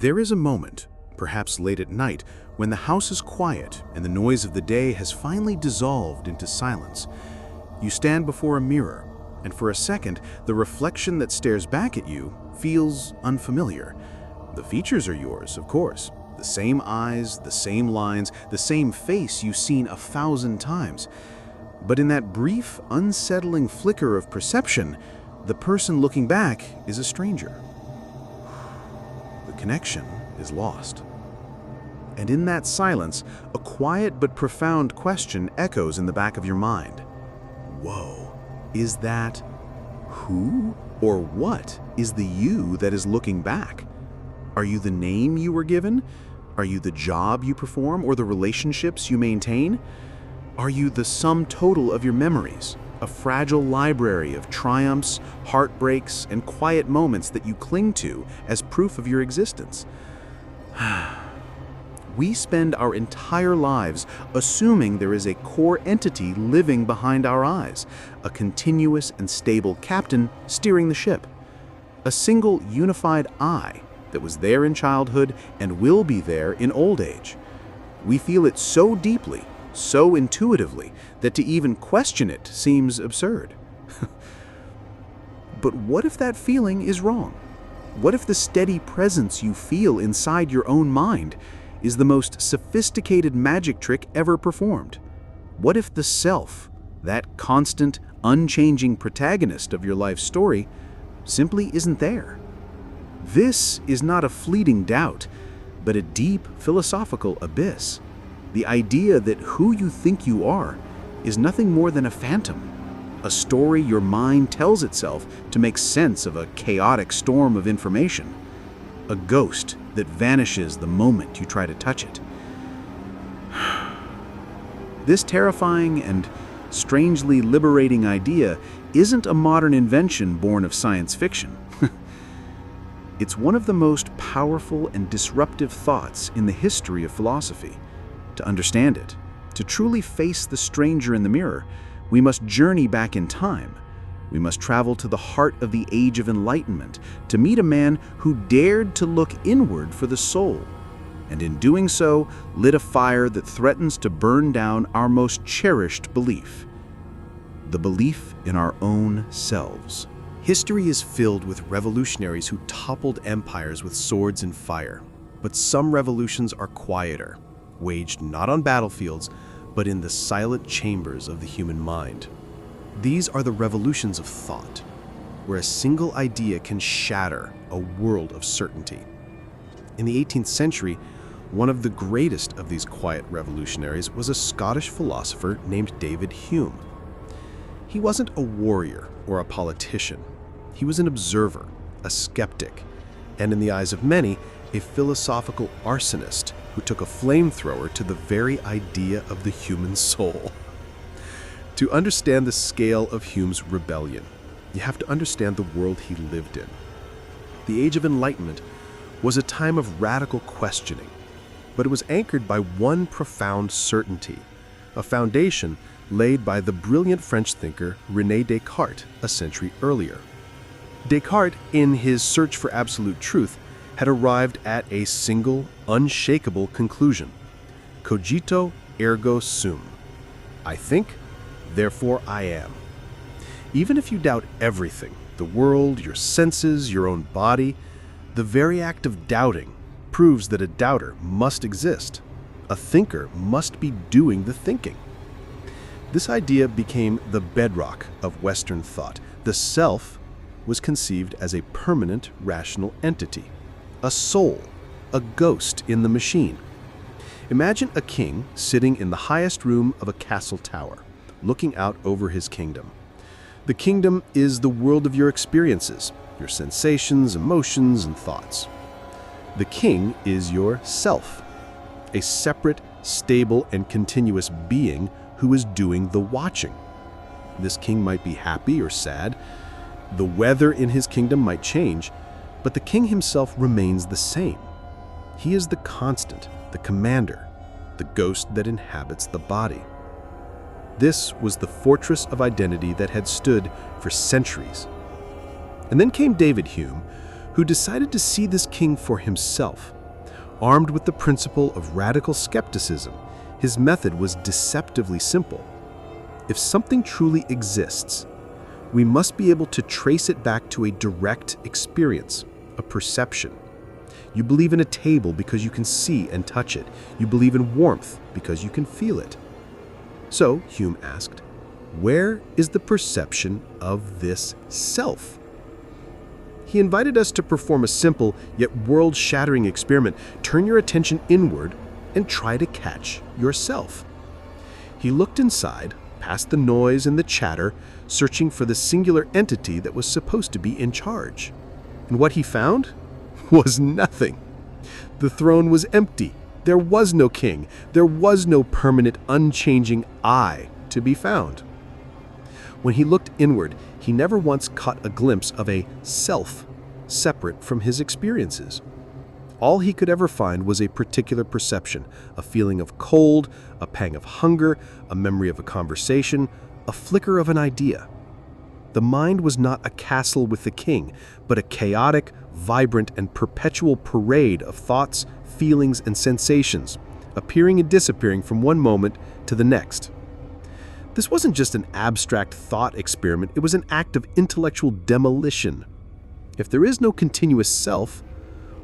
There is a moment, perhaps late at night, when the house is quiet and the noise of the day has finally dissolved into silence. You stand before a mirror, and for a second, the reflection that stares back at you feels unfamiliar. The features are yours, of course. The same eyes, the same lines, the same face you've seen 1,000 times. But in that brief, unsettling flicker of perception, the person looking back is a stranger. The connection is lost. And in that silence, a quiet but profound question echoes in the back of your mind. Whoa, is that who or what is the you that is looking back? Are you the name you were given? Are you the job you perform or the relationships you maintain? Are you the sum total of your memories, a fragile library of triumphs, heartbreaks, and quiet moments that you cling to as proof of your existence? We spend our entire lives assuming there is a core entity living behind our eyes, a continuous and stable captain steering the ship. A single unified I that was there in childhood and will be there in old age. We feel it so deeply, so intuitively, that to even question it seems absurd. But what if that feeling is wrong? What if the steady presence you feel inside your own mind is the most sophisticated magic trick ever performed? What if the self, that constant, unchanging protagonist of your life story, simply isn't there? This is not a fleeting doubt, but a deep philosophical abyss. The idea that who you think you are is nothing more than a phantom, a story your mind tells itself to make sense of a chaotic storm of information, a ghost that vanishes the moment you try to touch it. This terrifying and strangely liberating idea isn't a modern invention born of science fiction. It's one of the most powerful and disruptive thoughts in the history of philosophy. To understand it, to truly face the stranger in the mirror, we must journey back in time. We must travel to the heart of the Age of Enlightenment to meet a man who dared to look inward for the soul, and in doing so, lit a fire that threatens to burn down our most cherished belief: the belief in our own selves. History is filled with revolutionaries who toppled empires with swords and fire. But some revolutions are quieter, waged not on battlefields, but in the silent chambers of the human mind. These are the revolutions of thought, where a single idea can shatter a world of certainty. In the 18th century, one of the greatest of these quiet revolutionaries was a Scottish philosopher named David Hume. He wasn't a warrior or a politician. He was an observer, a skeptic, and in the eyes of many, a philosophical arsonist who took a flamethrower to the very idea of the human soul. To understand the scale of Hume's rebellion, you have to understand the world he lived in. The Age of Enlightenment was a time of radical questioning, but it was anchored by one profound certainty, a foundation laid by the brilliant French thinker René Descartes a century earlier. Descartes, in his search for absolute truth, had arrived at a single, unshakable conclusion: cogito ergo sum. I think, therefore I am. Even if you doubt everything, the world, your senses, your own body, the very act of doubting proves that a doubter must exist. A thinker must be doing the thinking. This idea became the bedrock of Western thought. The self was conceived as a permanent, rational entity, a soul, a ghost in the machine. Imagine a king sitting in the highest room of a castle tower, looking out over his kingdom. The kingdom is the world of your experiences, your sensations, emotions, and thoughts. The king is your self, a separate, stable, and continuous being who is doing the watching. This king might be happy or sad. The weather in his kingdom might change, but the king himself remains the same. He is the constant, the commander, the ghost that inhabits the body. This was the fortress of identity that had stood for centuries. And then came David Hume, who decided to see this king for himself. Armed with the principle of radical skepticism, his method was deceptively simple. If something truly exists, we must be able to trace it back to a direct experience, a perception. You believe in a table because you can see and touch it. You believe in warmth because you can feel it. So, Hume asked, where is the perception of this self? He invited us to perform a simple yet world-shattering experiment. Turn your attention inward and try to catch yourself. He looked inside, past the noise and the chatter, searching for the singular entity that was supposed to be in charge. And what he found was nothing. The throne was empty. There was no king. There was no permanent, unchanging I to be found. When he looked inward, he never once caught a glimpse of a self separate from his experiences. All he could ever find was a particular perception, a feeling of cold, a pang of hunger, a memory of a conversation, a flicker of an idea. The mind was not a castle with the king, but a chaotic, vibrant, and perpetual parade of thoughts, feelings, and sensations, appearing and disappearing from one moment to the next. This wasn't just an abstract thought experiment, it was an act of intellectual demolition. If there is no continuous self,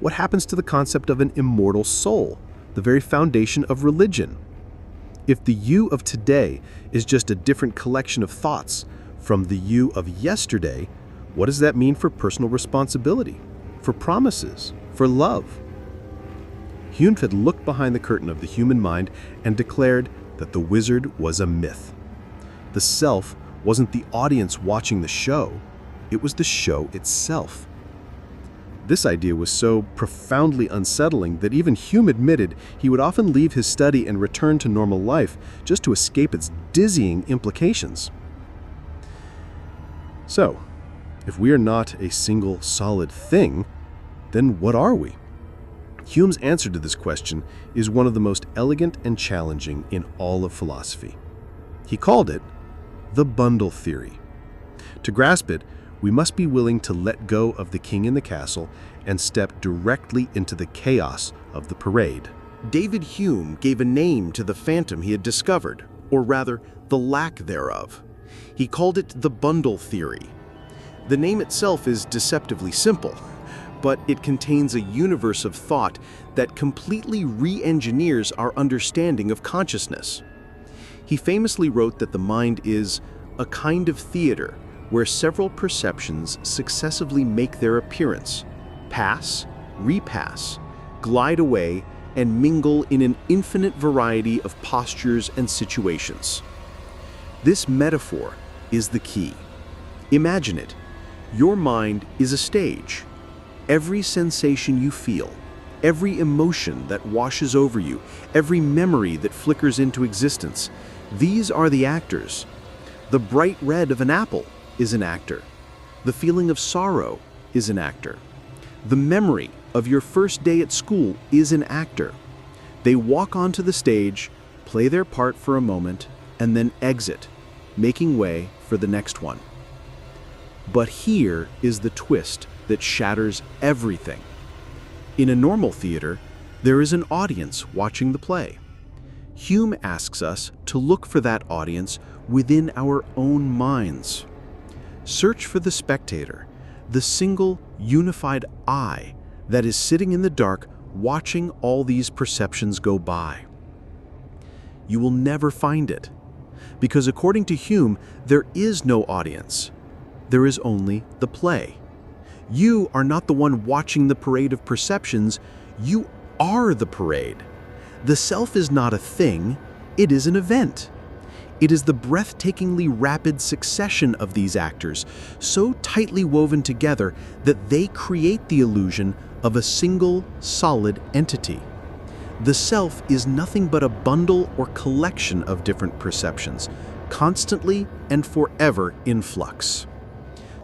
what happens to the concept of an immortal soul, the very foundation of religion? If the you of today is just a different collection of thoughts from the you of yesterday, what does that mean for personal responsibility, for promises, for love? Hume had looked behind the curtain of the human mind and declared that the wizard was a myth. The self wasn't the audience watching the show, it was the show itself. This idea was so profoundly unsettling that even Hume admitted he would often leave his study and return to normal life just to escape its dizzying implications. So, if we are not a single solid thing, then what are we? Hume's answer to this question is one of the most elegant and challenging in all of philosophy. He called it the bundle theory. To grasp it, we must be willing to let go of the king in the castle and step directly into the chaos of the parade. David Hume gave a name to the phantom he had discovered, or rather, the lack thereof. He called it the bundle theory. The name itself is deceptively simple, but it contains a universe of thought that completely re-engineers our understanding of consciousness. He famously wrote that the mind is a kind of theater where several perceptions successively make their appearance, pass, repass, glide away, and mingle in an infinite variety of postures and situations. This metaphor is the key. Imagine it. Your mind is a stage. Every sensation you feel, every emotion that washes over you, every memory that flickers into existence, these are the actors. The bright red of an apple is an actor. The feeling of sorrow is an actor. The memory of your first day at school is an actor. They walk onto the stage, play their part for a moment, and then exit, making way for the next one. But here is the twist that shatters everything. In a normal theater, there is an audience watching the play. Hume asks us to look for that audience within our own minds. Search for the spectator, the single unified I that is sitting in the dark watching all these perceptions go by. You will never find it, because according to Hume, there is no audience. There is only the play. You are not the one watching the parade of perceptions, you are the parade. The self is not a thing, it is an event. It is the breathtakingly rapid succession of these actors, so tightly woven together that they create the illusion of a single, solid entity. The self is nothing but a bundle or collection of different perceptions, constantly and forever in flux.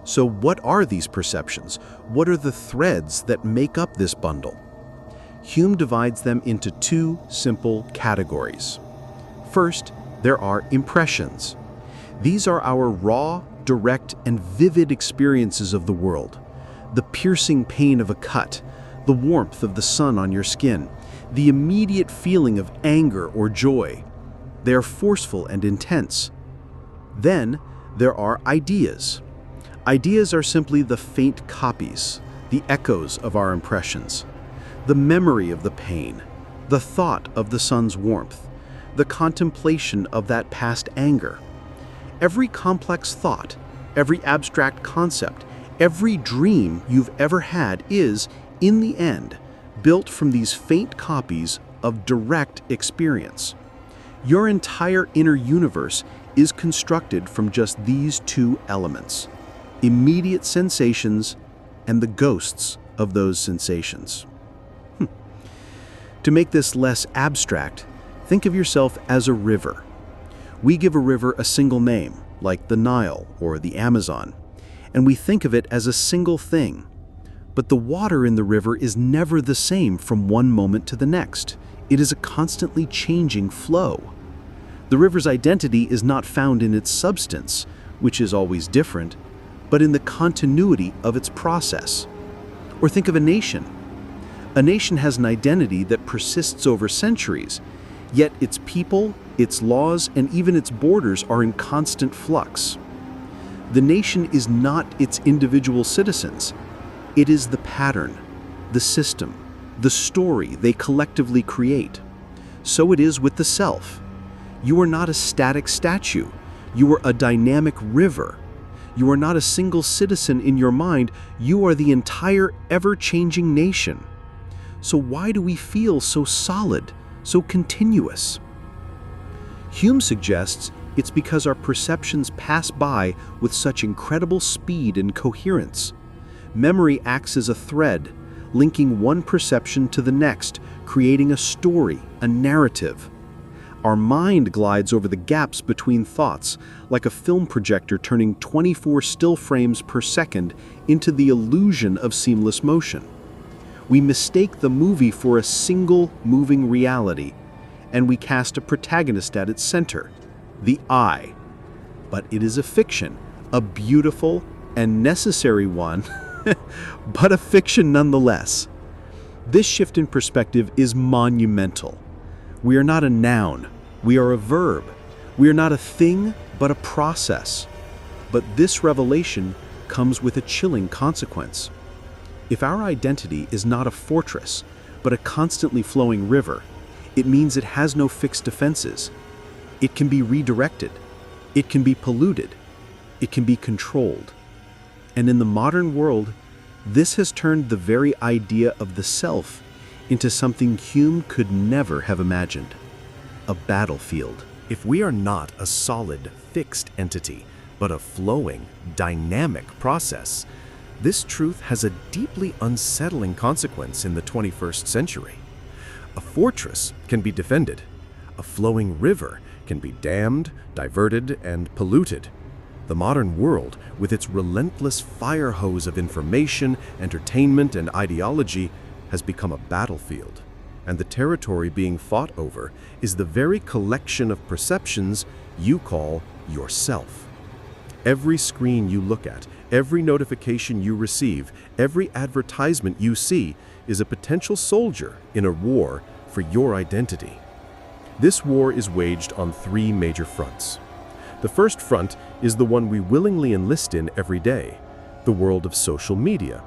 So what are these perceptions? What are the threads that make up this bundle? Hume divides them into two simple categories. First, there are impressions. These are our raw, direct, and vivid experiences of the world. The piercing pain of a cut, the warmth of the sun on your skin, the immediate feeling of anger or joy. They are forceful and intense. Then there are ideas. Ideas are simply the faint copies, the echoes of our impressions. The memory of the pain, the thought of the sun's warmth, the contemplation of that past anger. Every complex thought, every abstract concept, every dream you've ever had is, in the end, built from these faint copies of direct experience. Your entire inner universe is constructed from just these two elements: immediate sensations and the ghosts of those sensations. To make this less abstract, think of yourself as a river. We give a river a single name, like the Nile or the Amazon, and we think of it as a single thing. But the water in the river is never the same from one moment to the next. It is a constantly changing flow. The river's identity is not found in its substance, which is always different, but in the continuity of its process. Or think of a nation. A nation has an identity that persists over centuries, yet its people, its laws, and even its borders are in constant flux. The nation is not its individual citizens. It is the pattern, the system, the story they collectively create. So it is with the self. You are not a static statue. You are a dynamic river. You are not a single citizen in your mind. You are the entire ever-changing nation. So why do we feel so solid, so continuous? Hume suggests it's because our perceptions pass by with such incredible speed and coherence. Memory acts as a thread, linking one perception to the next, creating a story, a narrative. Our mind glides over the gaps between thoughts, like a film projector turning 24 still frames per second into the illusion of seamless motion. We mistake the movie for a single moving reality, and we cast a protagonist at its center, the I. But it is a fiction, a beautiful and necessary one, but a fiction nonetheless. This shift in perspective is monumental. We are not a noun, we are a verb. We are not a thing, but a process. But this revelation comes with a chilling consequence. If our identity is not a fortress, but a constantly flowing river, it means it has no fixed defenses. It can be redirected. It can be polluted. It can be controlled. And in the modern world, this has turned the very idea of the self into something Hume could never have imagined: a battlefield. If we are not a solid, fixed entity, but a flowing, dynamic process, this truth has a deeply unsettling consequence in the 21st century. A fortress can be defended. A flowing river can be dammed, diverted, and polluted. The modern world, with its relentless fire hose of information, entertainment, and ideology, has become a battlefield. And the territory being fought over is the very collection of perceptions you call yourself. Every screen you look at, every notification you receive, every advertisement you see is a potential soldier in a war for your identity. This war is waged on three major fronts. The first front is the one we willingly enlist in every day, the world of social media.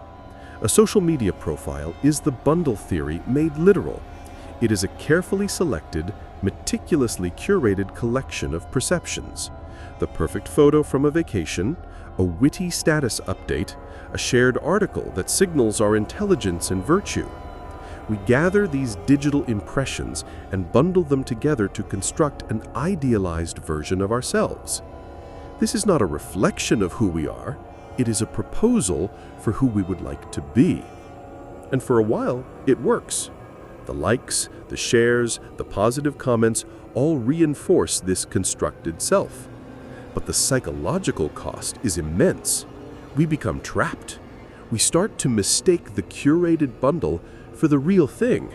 A social media profile is the bundle theory made literal. It is a carefully selected, meticulously curated collection of perceptions. The perfect photo from a vacation, a witty status update, a shared article that signals our intelligence and virtue. We gather these digital impressions and bundle them together to construct an idealized version of ourselves. This is not a reflection of who we are, it is a proposal for who we would like to be. And for a while, it works. The likes, the shares, the positive comments all reinforce this constructed self. But the psychological cost is immense. We become trapped. We start to mistake the curated bundle for the real thing,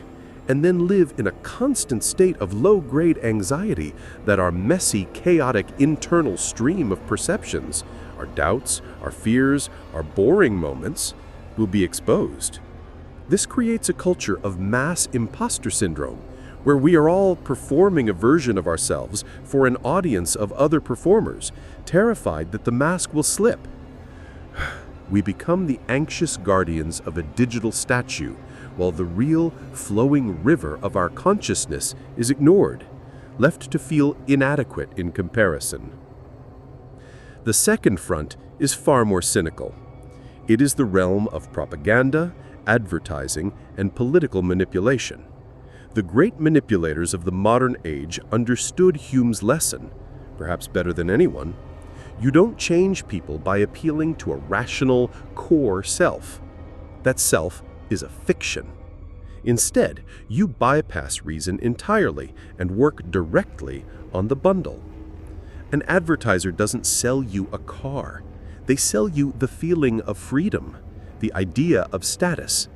and then live in a constant state of low-grade anxiety that our messy, chaotic internal stream of perceptions, our doubts, our fears, our boring moments, will be exposed. This creates a culture of mass imposter syndrome, where we are all performing a version of ourselves for an audience of other performers, terrified that the mask will slip. We become the anxious guardians of a digital statue, while the real, flowing river of our consciousness is ignored, left to feel inadequate in comparison. The second front is far more cynical. It is the realm of propaganda, advertising, and political manipulation. The great manipulators of the modern age understood Hume's lesson, perhaps better than anyone. You don't change people by appealing to a rational, core self. That self is a fiction. Instead, you bypass reason entirely and work directly on the bundle. An advertiser doesn't sell you a car. They sell you the feeling of freedom, the idea of status.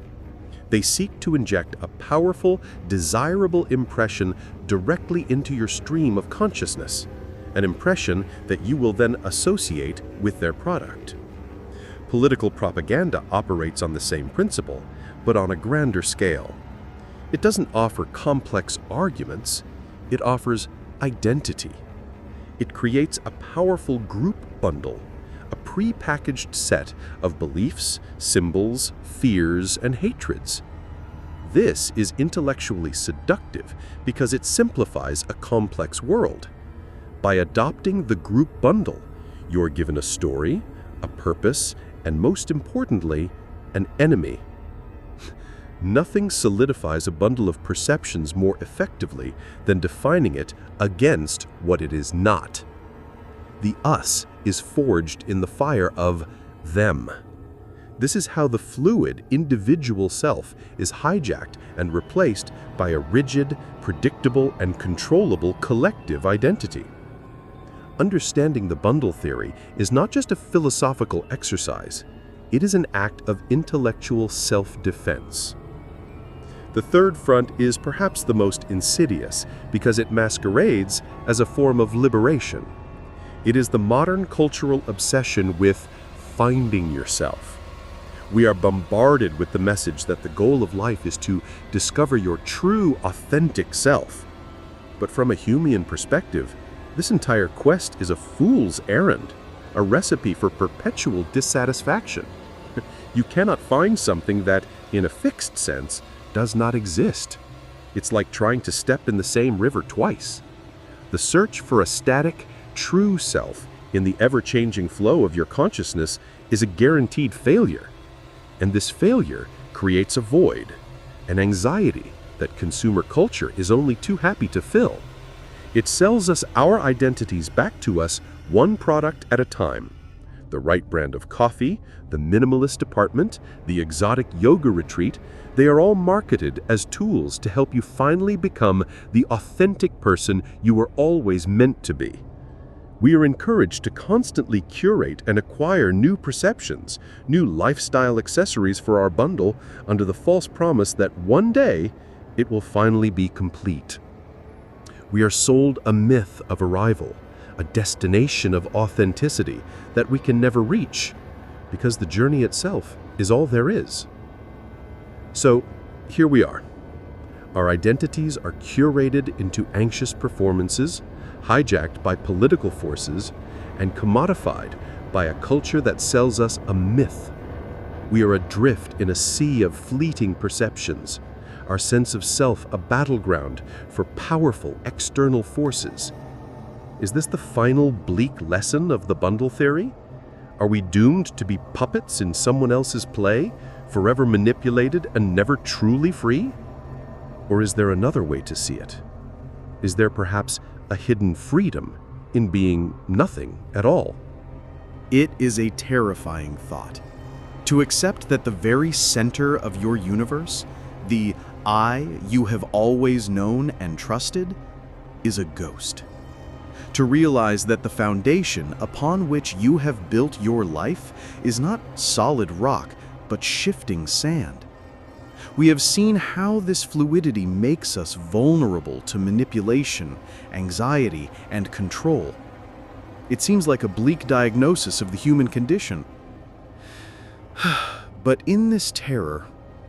They seek to inject a powerful, desirable impression directly into your stream of consciousness, an impression that you will then associate with their product. Political propaganda operates on the same principle, but on a grander scale. It doesn't offer complex arguments, it offers identity. It creates a powerful group bundle, a pre-packaged set of beliefs, symbols, fears, and hatreds. This is intellectually seductive because it simplifies a complex world. By adopting the group bundle, you're given a story, a purpose, and most importantly, an enemy. Nothing solidifies a bundle of perceptions more effectively than defining it against what it is not. The us is forged in the fire of them. This is how the fluid, individual self is hijacked and replaced by a rigid, predictable, and controllable collective identity. Understanding the bundle theory is not just a philosophical exercise, it is an act of intellectual self-defense. The third front is perhaps the most insidious because it masquerades as a form of liberation. It is the modern cultural obsession with finding yourself. We are bombarded with the message that the goal of life is to discover your true, authentic self. But from a Humean perspective, this entire quest is a fool's errand, a recipe for perpetual dissatisfaction. You cannot find something that, in a fixed sense, does not exist. It's like trying to step in the same river twice. The search for a static, true self in the ever-changing flow of your consciousness is a guaranteed failure. And this failure creates a void, an anxiety that consumer culture is only too happy to fill. It sells us our identities back to us one product at a time. The right brand of coffee, the minimalist apartment, the exotic yoga retreat, they are all marketed as tools to help you finally become the authentic person you were always meant to be. We are encouraged to constantly curate and acquire new perceptions, new lifestyle accessories for our bundle under the false promise that one day it will finally be complete. We are sold a myth of arrival, a destination of authenticity that we can never reach, because the journey itself is all there is. So, here we are. Our identities are curated into anxious performances, hijacked by political forces, and commodified by a culture that sells us a myth. We are adrift in a sea of fleeting perceptions, our sense of self a battleground for powerful external forces. Is this the final bleak lesson of the bundle theory? Are we doomed to be puppets in someone else's play, forever manipulated and never truly free? Or is there another way to see it? Is there perhaps a hidden freedom in being nothing at all? It is a terrifying thought. To accept that the very center of your universe, the I you have always known and trusted, is a ghost. To realize that the foundation upon which you have built your life is not solid rock, but shifting sand. We have seen how this fluidity makes us vulnerable to manipulation, anxiety, and control. It seems like a bleak diagnosis of the human condition. But in this terror,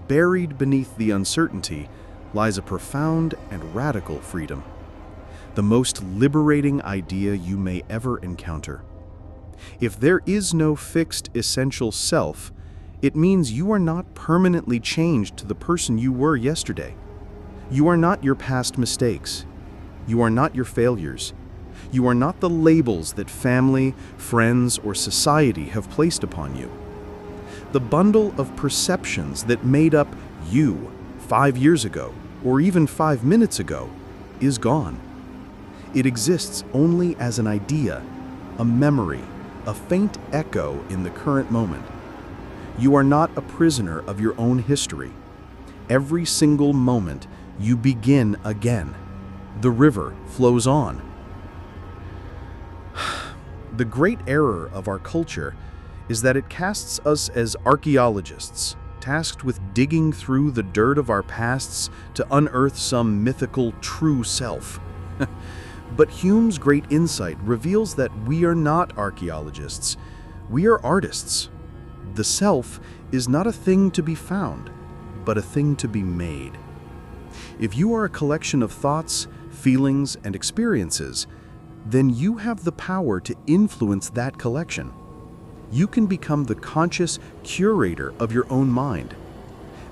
buried beneath the uncertainty, lies a profound and radical freedom. The most liberating idea you may ever encounter. If there is no fixed essential self, it means you are not permanently changed to the person you were yesterday. You are not your past mistakes. You are not your failures. You are not the labels that family, friends, or society have placed upon you. The bundle of perceptions that made up you 5 years ago, or even 5 minutes ago, is gone. It exists only as an idea, a memory, a faint echo in the current moment. You are not a prisoner of your own history. Every single moment, you begin again. The river flows on. The great error of our culture is that it casts us as archaeologists, tasked with digging through the dirt of our pasts to unearth some mythical true self. But Hume's great insight reveals that we are not archaeologists. We are artists. The self is not a thing to be found, but a thing to be made. If you are a collection of thoughts, feelings, and experiences, then you have the power to influence that collection. You can become the conscious curator of your own mind.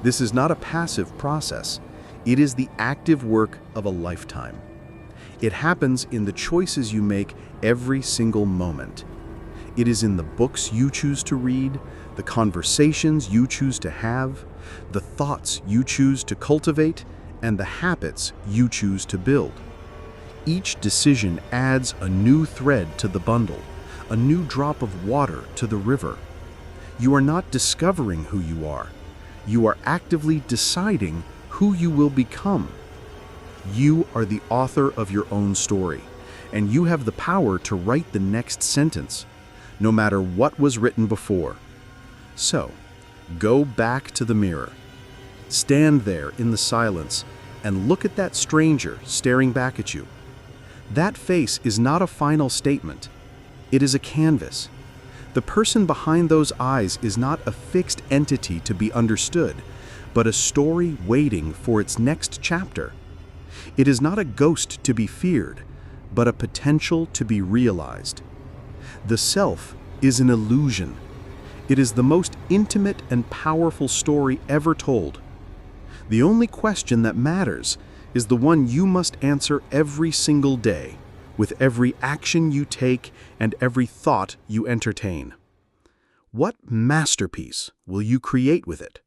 This is not a passive process. It is the active work of a lifetime. It happens in the choices you make every single moment. It is in the books you choose to read, the conversations you choose to have, the thoughts you choose to cultivate, and the habits you choose to build. Each decision adds a new thread to the bundle, a new drop of water to the river. You are not discovering who you are. You are actively deciding who you will become. You are the author of your own story, and you have the power to write the next sentence, no matter what was written before. So, go back to the mirror. Stand there in the silence and look at that stranger staring back at you. That face is not a final statement. It is a canvas. The person behind those eyes is not a fixed entity to be understood, but a story waiting for its next chapter. It is not a ghost to be feared, but a potential to be realized. The self is an illusion. It is the most intimate and powerful story ever told. The only question that matters is the one you must answer every single day, with every action you take and every thought you entertain. What masterpiece will you create with it?